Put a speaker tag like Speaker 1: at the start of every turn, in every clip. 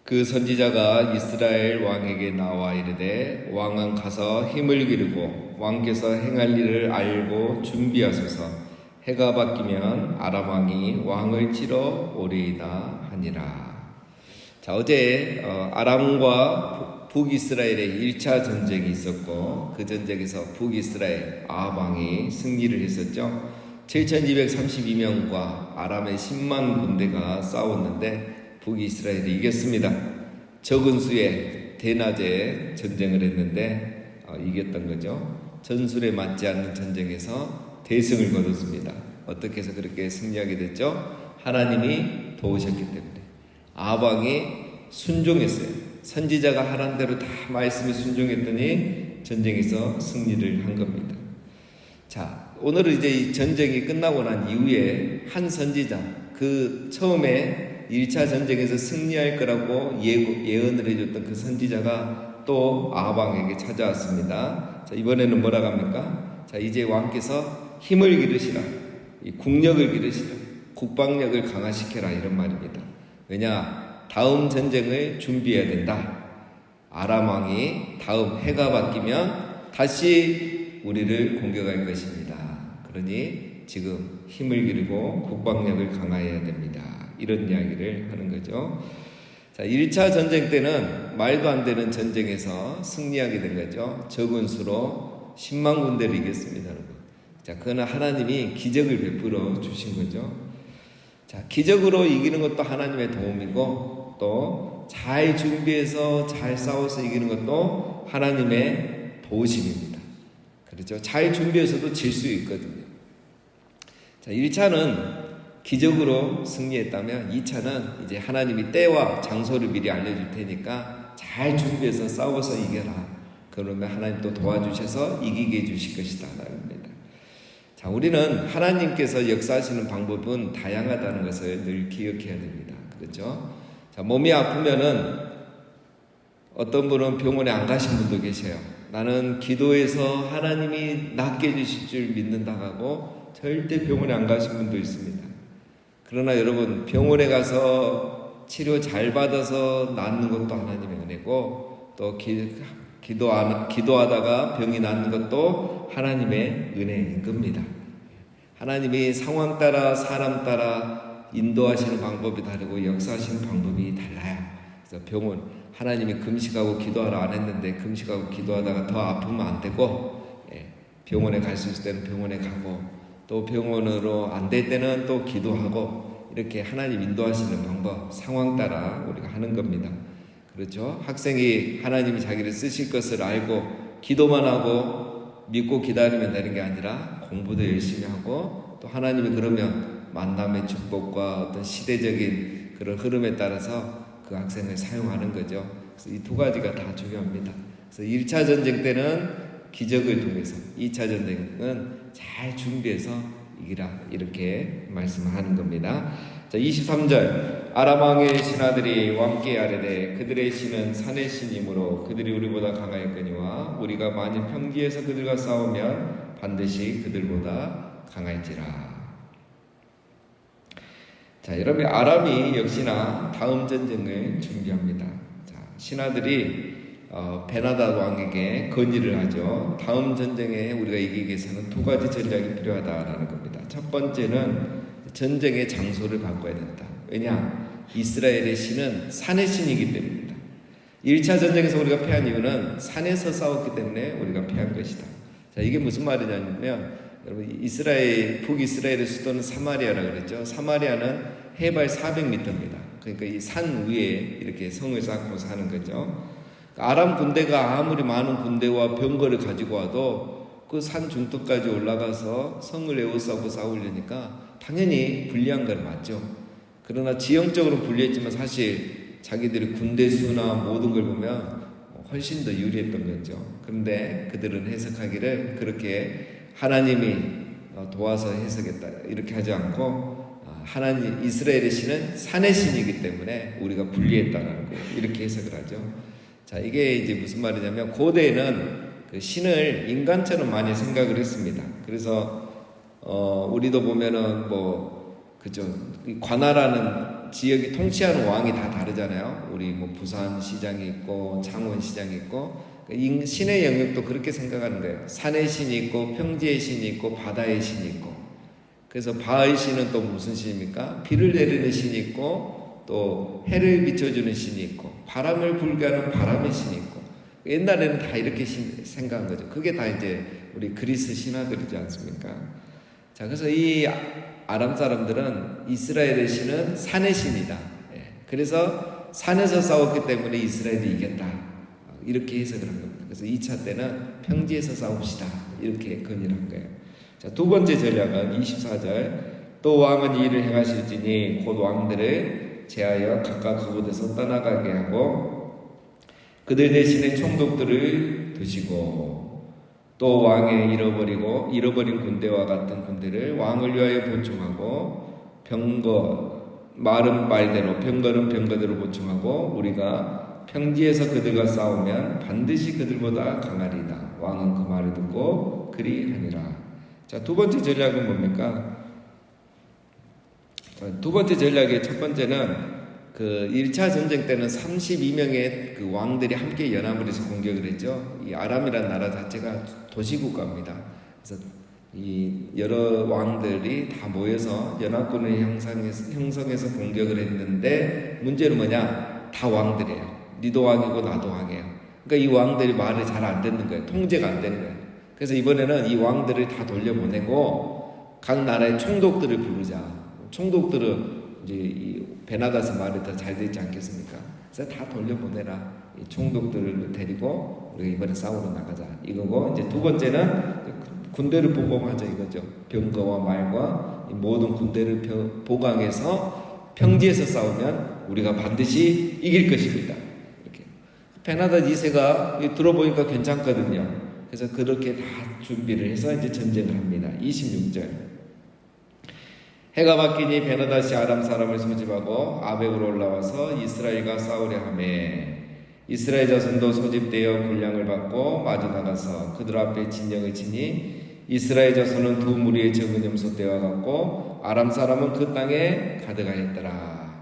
Speaker 1: 그 선지자가 이스라엘 왕에게 나와 이르되 왕은 가서 힘을 기르고 왕께서 행할 일을 알고 준비하소서. 해가 바뀌면 아람 왕이 왕을 치러 오리이다 하니라. 자, 어제 아람과 북이스라엘의 1차 전쟁이 있었고 그 전쟁에서 북이스라엘 아합 왕이 승리를 했었죠. 7232명과 아람의 10만 군대가 싸웠는데 북이스라엘이 이겼습니다. 적은 수에 대낮에 전쟁을 했는데 이겼던 거죠. 전술에 맞지 않는 전쟁에서 대승을 거뒀습니다. 어떻게 해서 그렇게 승리하게 됐죠? 하나님이 도우셨기 때문에. 아합 왕이 순종했어요. 선지자가 하라는 대로 다 말씀에 순종했더니 전쟁에서 승리를 한 겁니다. 자, 오늘은 이제 이 전쟁이 끝나고 난 이후에 한 선지자, 그 처음에 1차 전쟁에서 승리할 거라고 예언을 해줬던 그 선지자가 또 아합 왕에게 찾아왔습니다. 자, 이번에는 뭐라고 합니까? 자, 이제 왕께서 힘을 기르시라, 이 국력을 기르시라, 국방력을 강화시켜라, 이런 말입니다. 왜냐? 다음 전쟁을 준비해야 된다. 아람 왕이 다음 해가 바뀌면 다시 우리를 공격할 것입니다. 그러니 지금 힘을 기르고 국방력을 강화해야 됩니다. 이런 이야기를 하는 거죠. 자, 1차 전쟁 때는 말도 안 되는 전쟁에서 승리하게 된 거죠. 적은 수로 10만 군대를 이겼습니다, 여러분. 자, 그거는 하나님이 기적을 베풀어 주신 거죠. 자, 기적으로 이기는 것도 하나님의 도움이고 또 잘 준비해서 잘 싸워서 이기는 것도 하나님의 도우심입니다. 그렇죠? 잘 준비해서도 질 수 있거든요. 자, 1차는 기적으로 승리했다면 2차는 이제 하나님이 때와 장소를 미리 알려줄 테니까 잘 준비해서 싸워서 이겨라. 그러면 하나님 또 도와주셔서 이기게 해주실 것이다. 말입니다. 자, 우리는 하나님께서 역사하시는 방법은 다양하다는 것을 늘 기억해야 됩니다. 그렇죠? 자, 몸이 아프면은 어떤 분은 병원에 안 가신 분도 계세요. 나는 기도해서 하나님이 낫게 해주실 줄 믿는다 하고 절대 병원에 안 가신 분도 있습니다. 그러나 여러분, 병원에 가서 치료 잘 받아서 낫는 것도 하나님의 은혜고 또 기도하다가 병이 낫는 것도 하나님의 은혜인 겁니다. 하나님이 상황 따라 사람 따라 인도하시는 방법이 다르고 역사하시는 방법이 달라요. 그래서 병원, 하나님이 금식하고 기도하라 안 했는데 금식하고 기도하다가 더 아프면 안 되고, 병원에 갈 수 있을 때는 병원에 가고 또 병원으로 안 될 때는 또 기도하고, 이렇게 하나님 인도하시는 방법, 상황 따라 우리가 하는 겁니다. 그렇죠? 학생이 하나님이 자기를 쓰실 것을 알고 기도만 하고 믿고 기다리면 되는 게 아니라 공부도 열심히 하고 또 하나님이 그러면 만남의 축복과 어떤 시대적인 그런 흐름에 따라서 그 학생을 사용하는 거죠. 그래서 이 두 가지가 다 중요합니다. 그래서 1차 전쟁 때는 기적을 통해서, 2차 전쟁은 잘 준비해서 이기라, 이렇게 말씀하는 겁니다. 자, 23절. 아람 왕의 신하들이 왕께 아뢰되 그들의 신은 산의 신이므로 그들이 우리보다 강하였거니와 우리가 만일 평지에서 그들과 싸우면 반드시 그들보다 강할지라. 자, 여러분, 아람이 역시나 다음 전쟁을 준비합니다. 자, 신하들이 베나닷 왕에게 건의를 하죠. 다음 전쟁에 우리가 이기기 위해서는 두 가지 전략이 필요하다라는 겁니다. 첫 번째는 전쟁의 장소를 바꿔야 된다. 왜냐? 이스라엘의 신은 산의 신이기 때문입니다. 1차 전쟁에서 우리가 패한 이유는 산에서 싸웠기 때문에 우리가 패한 것이다. 자, 이게 무슨 말이냐면, 여러분, 북이스라엘의 수도는 사마리아라고 그랬죠. 사마리아는 해발 400m입니다. 그러니까 이 산 위에 이렇게 성을 쌓고 사는 거죠. 아람 군대가 아무리 많은 군대와 병거를 가지고 와도 그 산 중턱까지 올라가서 성을 에워싸고 싸우려니까 당연히 불리한 건 맞죠. 그러나 지형적으로 불리했지만 사실 자기들의 군대 수나 모든 걸 보면 훨씬 더 유리했던 거죠. 그런데 그들은 해석하기를 그렇게 하나님이 도와서 해석했다, 이렇게 하지 않고 하나님, 이스라엘의 신은 산의 신이기 때문에 우리가 불리했다는 거, 이렇게 해석을 하죠. 자, 이게 이제 무슨 말이냐면 고대에는 그 신을 인간처럼 많이 생각을 했습니다. 그래서 우리도 보면은 그죠, 관아라는 지역이 통치하는 왕이 다 다르잖아요. 우리 뭐 부산 시장이 있고 창원 시장이 있고 신의 영역도 그렇게 생각하는 거예요. 산의 신이 있고 평지의 신이 있고 바다의 신이 있고. 그래서 바의 신은 또 무슨 신입니까? 비를 내리는 신이 있고 또 해를 비춰주는 신이 있고 바람을 불게 하는 바람의 신이 있고. 옛날에는 다 이렇게 생각한 거죠. 그게 다 이제 우리 그리스 신화들이지 않습니까? 자, 그래서 이 아람 사람들은 이스라엘의 신은 산의 신이다. 그래서 산에서 싸웠기 때문에 이스라엘이 이겼다. 이렇게 해석을 한 겁니다. 그래서 2차 때는 평지에서 싸웁시다. 이렇게 건의한 거예요. 자, 두 번째 전략은 24절. 또 왕은 이 일을 행하실지니 곧 왕들을 제하여 각각 그곳에서 떠나가게 하고 그들 대신에 총독들을 두시고 또 왕의 잃어버린 군대와 같은 군대를 왕을 위하여 보충하고 마른 말대로 병거는 병거대로 보충하고 우리가 평지에서 그들과 싸우면 반드시 그들보다 강하리이다. 왕은 그 말을 듣고 그리하니라. 자, 두 번째 전략은 뭡니까? 자, 두 번째 전략의 첫 번째는 그 1차 전쟁 때는 32명의 그 왕들이 함께 연합을 해서 공격을 했죠. 이 아람이라는 나라 자체가 도시국가입니다. 그래서 이 여러 왕들이 다 모여서 연합군을 형성해서 공격을 했는데 문제는 뭐냐? 다 왕들이에요. 니도 왕이고 나도 왕이에요. 그러니까 이 왕들이 말을 잘 안 듣는 거예요. 통제가 안 되는 거예요. 그래서 이번에는 이 왕들을 다 돌려보내고 각 나라의 총독들을 부르자. 총독들은 이제 이 베나다스 말이 더 잘 되지 않겠습니까? 그래서 다 돌려보내라. 이 총독들을 데리고 우리가 이번에 싸우러 나가자. 이거고 이제 두 번째는 군대를 보강하자 이거죠. 병거와 말과 모든 군대를 보강해서 평지에서 싸우면 우리가 반드시 이길 것입니다. 이렇게 베나다스 2세가 들어보니까 괜찮거든요. 그래서 그렇게 다 준비를 해서 이제 전쟁을 합니다. 26절. 해가 바뀌니 베나다시 아람 사람을 소집하고 아벡으로 올라와서 이스라엘과 싸우려 하매 이스라엘 자손도 소집되어 군량을 받고 마주 나가서 그들 앞에 진영을 치니 이스라엘 자손은 두 무리의 적은 염소떼와 같고 아람 사람은 그 땅에 가득하였더라.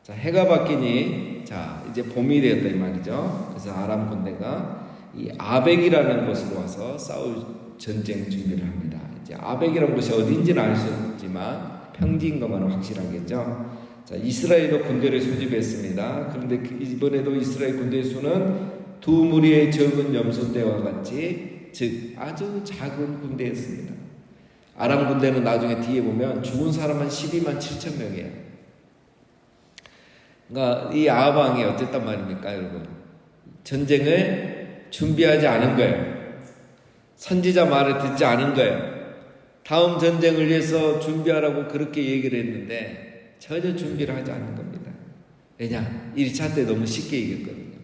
Speaker 1: 자, 해가 바뀌니 자 이제 봄이 되었다 이 말이죠. 그래서 아람 군대가 이 아벡이라는 곳으로 와서 싸울 전쟁 준비를 합니다. 이제 아벡이라는 곳이 어딘지는 알 수 없지만 평지인 것만은 확실하겠죠. 자, 이스라엘도 군대를 소집했습니다. 그런데 이번에도 이스라엘 군대의 수는 두 무리의 적은 염소떼와 같이 즉 아주 작은 군대였습니다. 아람 군대는 나중에 뒤에 보면 죽은 사람은 12만 7천 명이에요. 그러니까 이 아합 왕이 어땠단 말입니까, 여러분? 전쟁을 준비하지 않은 거예요. 선지자 말을 듣지 않은 거예요. 다음 전쟁을 위해서 준비하라고 그렇게 얘기를 했는데 전혀 준비를 하지 않는 겁니다. 왜냐? 1차 때 너무 쉽게 이겼거든요.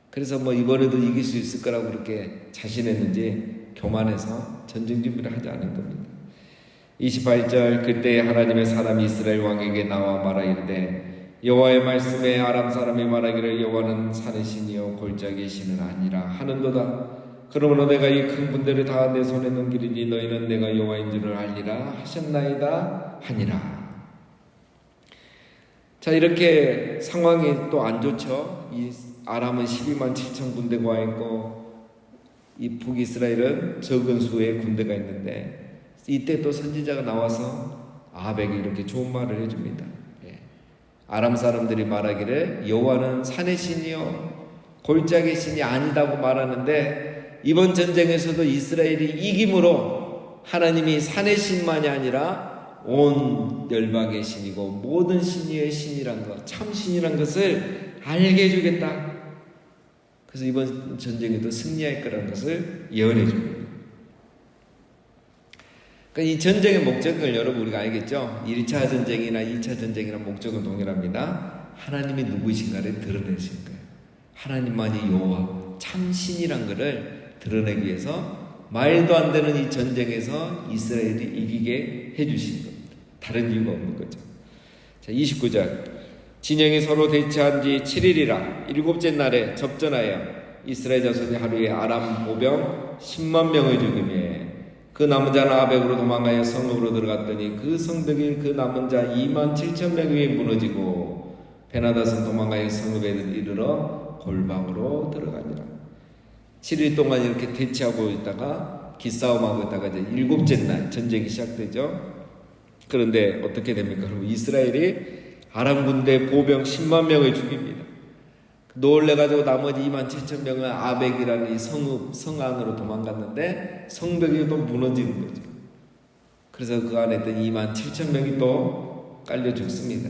Speaker 1: 그래서 뭐 이번에도 이길 수 있을 거라고 그렇게 자신했는지 교만해서 전쟁 준비를 하지 않은 겁니다. 28절. 그때 하나님의 사람이 이스라엘 왕에게 나와 말하 이르되 여호와의 말씀에 아람 사람이 말하기를 여호와는 산의 신이요 골짜기의 신은 아니라 하는도다. 그러므로 내가 이 큰 군대를 다 내 손에 넘기리니 너희는 내가 여호와인 줄을 알리라 하셨나이다 하니라. 자, 이렇게 상황이 또 안 좋죠. 이 아람은 12만 7천 군대가 와 있고 이 북이스라엘은 적은 수의 군대가 있는데 이때 또 선지자가 나와서 아벡이 이렇게 좋은 말을 해줍니다. 아람 사람들이 말하기를 여호와는 산의 신이요 골짜기의 신이 아니다고 말하는데 이번 전쟁에서도 이스라엘이 이김으로 하나님이 산의 신만이 아니라 온 열방의 신이고 모든 신의 신이란 것, 참 신이란 것을 알게 해주겠다. 그래서 이번 전쟁에도 승리할 거라는 것을 예언해 줍니다. 그러니까 이 전쟁의 목적을 여러분 우리가 알겠죠? 1차 전쟁이나 2차 전쟁이나 목적은 동일합니다. 하나님이 누구이신가를 드러내시는 거예요. 하나님만이 여호와 참 신이란 것을 드러내기 위해서 말도 안 되는 이 전쟁에서 이스라엘이 이기게 해주신 겁니다. 다른 이유가 없는 거죠. 자, 29절. 진영이 서로 대치한 지 7일이라 7째 날에 접전하여 이스라엘 자손이 하루에 아람 보병 10만 명을 죽이며 그 남은 자는 아벡으로 도망가여 성읍으로 들어갔더니 그 성벽이 그 남은 자 27,000명 무너지고 베나닷은 도망가여 성읍에 이르러 골방으로 들어가니라. 7일 동안 이렇게 대치하고 있다가 기싸움하고 있다가 이제 7째 날 전쟁이 시작되죠. 그런데 어떻게 됩니까? 그럼 이스라엘이 아람 군대 보병 10만 명을 죽입니다. 놀래가지고 나머지 27,000명은 아벡이라는 이 성 안으로 도망갔는데 성벽이 또 무너지는 거죠. 그래서 그 안에 있던 27,000명이 또 깔려 죽습니다.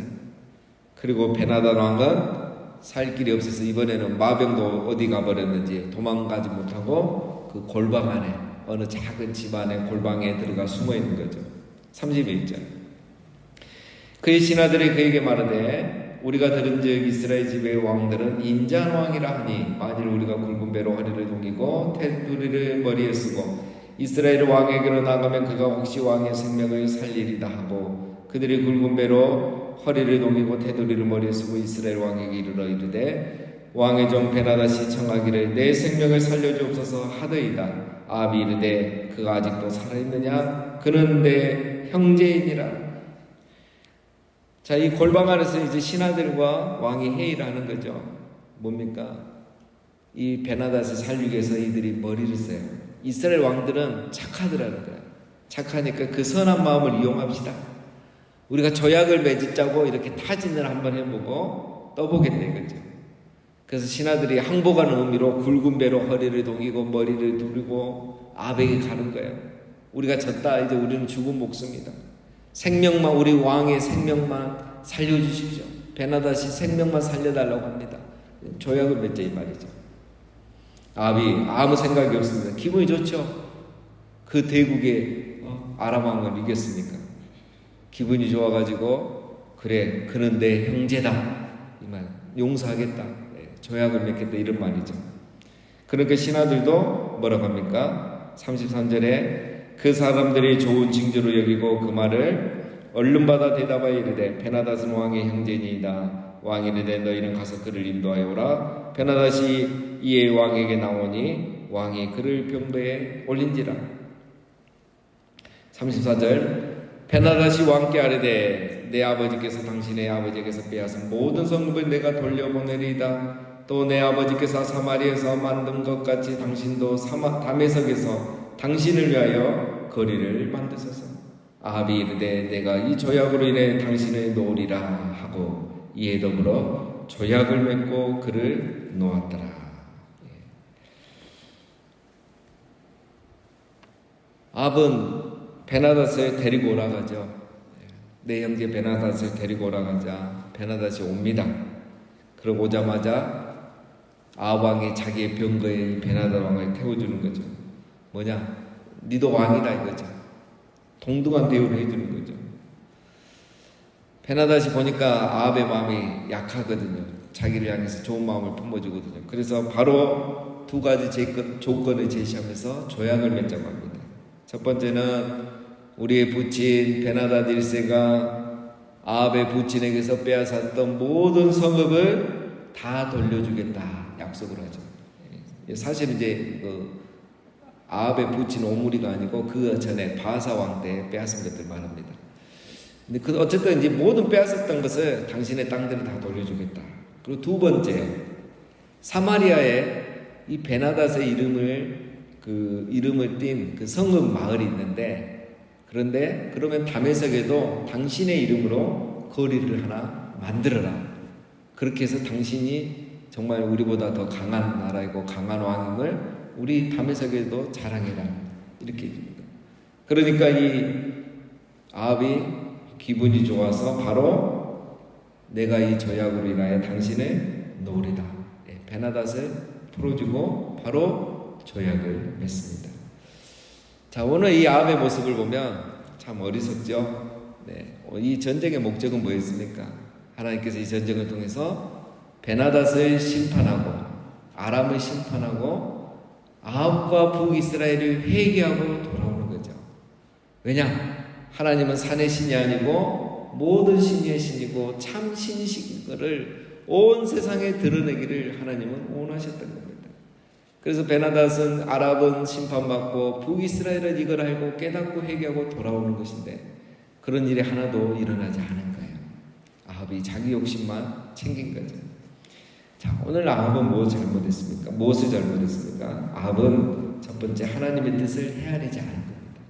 Speaker 1: 그리고 베나닷 왕은 살 길이 없어서 이번에는 마병도 어디 가버렸는지 도망가지 못하고 그 골방 안에 어느 작은 집 안에 골방에 들어가 숨어 있는 거죠. 31절. 그의 신하들이 그에게 말하되 우리가 들은즉 이스라엘 집의 왕들은 인자한 왕이라 하니 만일 우리가 굵은 배로 허리를 동이고 테두리를 머리에 쓰고 이스라엘 왕에게로 나가면 그가 혹시 왕의 생명을 살리리다 하고 그들이 굵은 배로 허리를 동이고 테두리를 머리에 쓰고 이스라엘 왕에게 이르러 이르되 왕의 종 베나닷이 청하기를 내 생명을 살려주옵소서 하더이다. 아합이 이르되 그가 아직도 살아있느냐? 그는 내 형제이니라. 자, 이 골방 안에서 이제 신하들과 왕이 회의를 하는 거죠. 뭡니까? 이 베나닷을 살리기 위해서 이들이 머리를 써요. 이스라엘 왕들은 착하더라는 거예요. 착하니까 그 선한 마음을 이용합시다. 우리가 조약을 맺자고 이렇게 타진을 한번 해보고 떠보겠다 이거죠. 그래서 신하들이 항복하는 의미로 굵은 배로 허리를 동이고 머리를 두르고 아벡에 가는 거예요. 우리가 졌다. 이제 우리는 죽은 목숨이다. 생명만, 우리 왕의 생명만 살려주십시오. 베나닷이 생명만 살려달라고 합니다. 조약을 맺자 이 말이죠. 아합이 아무 생각이 없습니다. 기분이 좋죠. 그 대국의 아람 왕을 이겼으니까 기분이 좋아가지고 그래 그는 내 형제다 이 말, 용서하겠다, 조약을 맺겠다 이런 말이죠. 그러니까 신하들도 뭐라고 합니까? 33절에 그 사람들이 좋은 징조로 여기고 그 말을 얼른 받아 대답하여 이르되 베나닷은 왕의 형제니이다. 왕이 이르되 너희는 가서 그를 인도하여 오라. 베나닷이 이에 왕에게 나오니 왕이 그를 병거에 올린지라. 34절 베나닷이 왕께 아뢰되 내 아버지께서 당신의 아버지에게서 빼앗은 모든 성읍을 내가 돌려보내리이다. 또 내 아버지께서 사마리에서 만든 것 같이 당신도 다메섹에서 당신을 위하여 거리를 만드소서. 아합이 이르되 내가 이 조약으로 인해 당신을 놓으리라 하고 이에 더불어 조약을 맺고 그를 놓았더라. 아합은 베나닷을 데리고 오라 가죠. 내 형제 베나닷을 데리고 오라 가자 베나닷이 옵니다. 그러고 오자마자 아합 왕이 자기의 병거에 베나닷 왕을 태워주는 거죠. 뭐냐? 니도 왕이다 이거죠. 동등한 대우를 해주는 거죠. 베나닷이 보니까 아합의 마음이 약하거든요. 자기를 향해서 좋은 마음을 품어주거든요. 그래서 바로 두 가지 조건을 제시하면서 조약을 맺자고 합니다. 첫 번째는 우리의 부친 베나닷 1세가 아합의 부친에게서 빼앗았던 모든 성읍을 다 돌려주겠다 약속을 하죠. 사실 이제 아합의 부친 오므리가 아니고 그 전에 바사 왕 때 빼앗은 것들 말합니다. 근데 어쨌든 이제 모든 빼앗았던 것을 당신의 땅들을 다 돌려주겠다. 그리고 두 번째, 사마리아에 이 베나닷의 이름을 띈 그 성읍 마을이 있는데, 그런데 그러면 다메섹에도 당신의 이름으로 거리를 하나 만들어라. 그렇게 해서 당신이 정말 우리보다 더 강한 나라이고 강한 왕임을 우리 다메섹에도 자랑해라. 이렇게 해줍니다. 그러니까 이 아합이 기분이 좋아서 바로 내가 이 조약으로 인하여 당신을 놓으리다. 베나닷을 풀어주고 바로 조약을 맺습니다. 자, 오늘 이 아합의 모습을 보면 참 어리석죠. 이 전쟁의 목적은 뭐였습니까? 하나님께서 이 전쟁을 통해서 베나닷을 심판하고 아람을 심판하고 아합과 북이스라엘을 회개하고 돌아오는 거죠. 왜냐? 하나님은 산의 신이 아니고 모든 신의 신이고 참 신이신 것을 온 세상에 드러내기를 하나님은 원하셨던 겁니다. 그래서 베나닷은 아랍은 심판받고 북이스라엘은 이걸 알고 깨닫고 회개하고 돌아오는 것인데 그런 일이 하나도 일어나지 않은 거예요. 아합이 자기 욕심만 챙긴 거죠. 자, 오늘 아합은 무엇을 잘못했습니까? 무엇을 잘못했습니까? 아합은 첫 번째 하나님의 뜻을 헤아리지 않은 겁니다.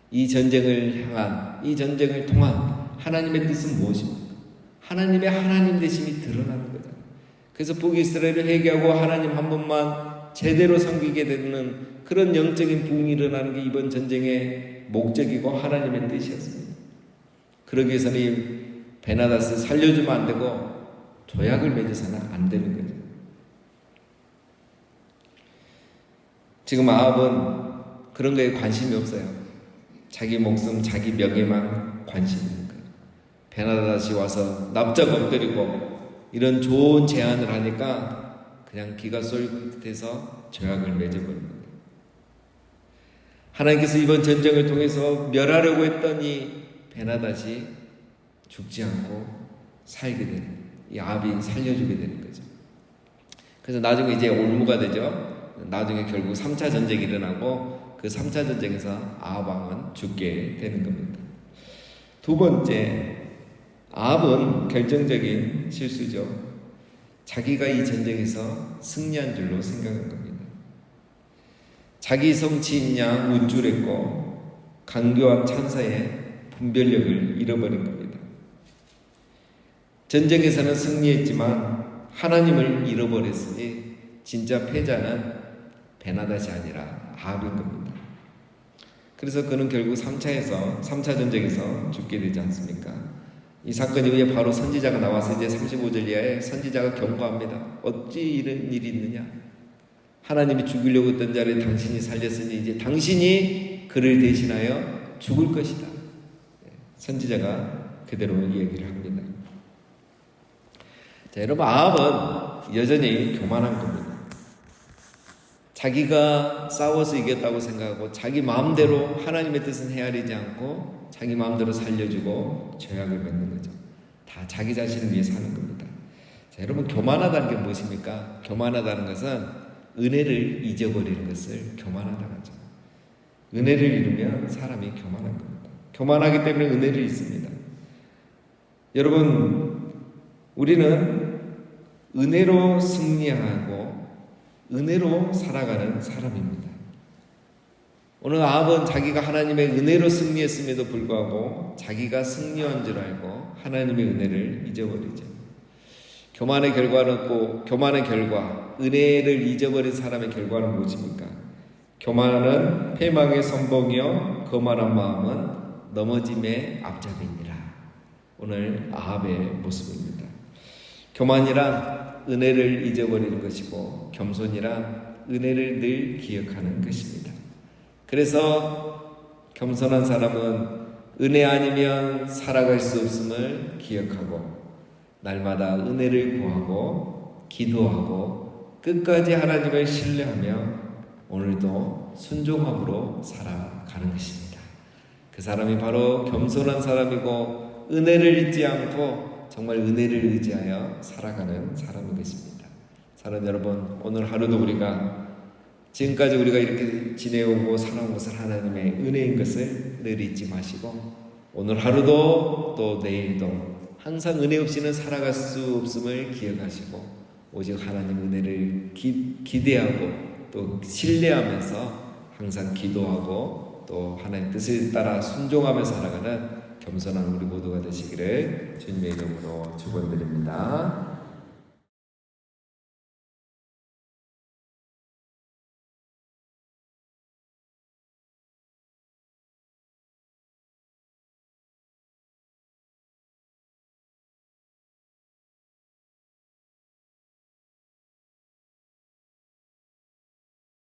Speaker 1: 이 전쟁을 향한, 이 전쟁을 통한 하나님의 뜻은 무엇입니까? 하나님의 하나님 되심이 드러나는 거죠. 그래서 북이스라엘을 회개하고 하나님 한 번만 제대로 섬기게 되는 그런 영적인 부흥이 일어나는 게 이번 전쟁의 목적이고 하나님의 뜻이었습니다. 그러기 위해서는 이 베나닷을 살려주면 안 되고 조약을 맺어서는 안 되는 거죠. 지금 아합은 그런 거에 관심이 없어요. 자기 목숨, 자기 명예만 관심이 있는 거예요. 베나닷이 와서 납작 엎드리고 이런 좋은 제안을 하니까 그냥 기가 쏠깃해서 조약을 맺어버린 겁니다. 하나님께서 이번 전쟁을 통해서 멸하려고 했던 이 베나닷이 죽지 않고 살게 되는, 이 아합이 살려주게 되는 거죠. 그래서 나중에 이제 올무가 되죠. 나중에 결국 3차 전쟁이 일어나고 그 3차 전쟁에서 아합 왕은 죽게 되는 겁니다. 두 번째, 아합은 결정적인 실수죠. 자기가 이 전쟁에서 승리한 줄로 생각한 겁니다. 자기 성취인 양 우쭐했고 강교한 찬사의 분별력을 잃어버린 겁니다. 전쟁에서는 승리했지만 하나님을 잃어버렸으니 진짜 패자는 베나닷이 아니라 아합인 겁니다. 그래서 그는 결국 3차 전쟁에서 죽게 되지 않습니까? 이 사건 이후에 바로 선지자가 나와서 이제 35절 이하에 선지자가 경고합니다. 어찌 이런 일이 있느냐? 하나님이 죽이려고 했던 자를 당신이 살렸으니 이제 당신이 그를 대신하여 죽을 것이다. 선지자가 그대로 얘기를 합니다. 자, 여러분, 아합은 여전히 교만한 겁니다. 자기가 싸워서 이겼다고 생각하고 자기 마음대로 하나님의 뜻은 헤아리지 않고 자기 마음대로 살려주고 조약을 맺는 거죠. 다 자기 자신을 위해 사는 겁니다. 자, 여러분, 교만하다는 게 무엇입니까? 교만하다는 것은 은혜를 잊어버리는 것을 교만하다고 하죠. 은혜를 잃으면 사람이 교만한 겁니다. 교만하기 때문에 은혜를 잊습니다. 여러분, 우리는 은혜로 승리하고 은혜로 살아가는 사람입니다. 오늘 아합은 자기가 하나님의 은혜로 승리했음에도 불구하고 자기가 승리한 줄 알고 하나님의 은혜를 잊어버리죠. 교만의 결과, 은혜를 잊어버린 사람의 결과는 무엇입니까? 교만은 패망의 선봉이요 거만한 마음은 넘어짐의 앞잡이니라. 오늘 아합의 모습입니다. 교만이란 은혜를 잊어버리는 것이고 겸손이란 은혜를 늘 기억하는 것입니다. 그래서 겸손한 사람은 은혜 아니면 살아갈 수 없음을 기억하고 날마다 은혜를 구하고 기도하고 끝까지 하나님을 신뢰하며 오늘도 순종함으로 살아가는 것입니다. 그 사람이 바로 겸손한 사람이고 은혜를 잊지 않고 정말 은혜를 의지하여 살아가는 사람인 것입니다. 사랑하는 여러분, 오늘 하루도 우리가 지금까지 우리가 이렇게 지내오고 살아온 것은 하나님의 은혜인 것을 늘 잊지 마시고 오늘 하루도 또 내일도 항상 은혜 없이는 살아갈 수 없음을 기억하시고 오직 하나님 은혜를 기대하고 또 신뢰하면서 항상 기도하고 또 하나님 뜻을 따라 순종하며 살아가는 겸손한 우리 모두가 되시기를 주님의 이름으로 축원드립니다.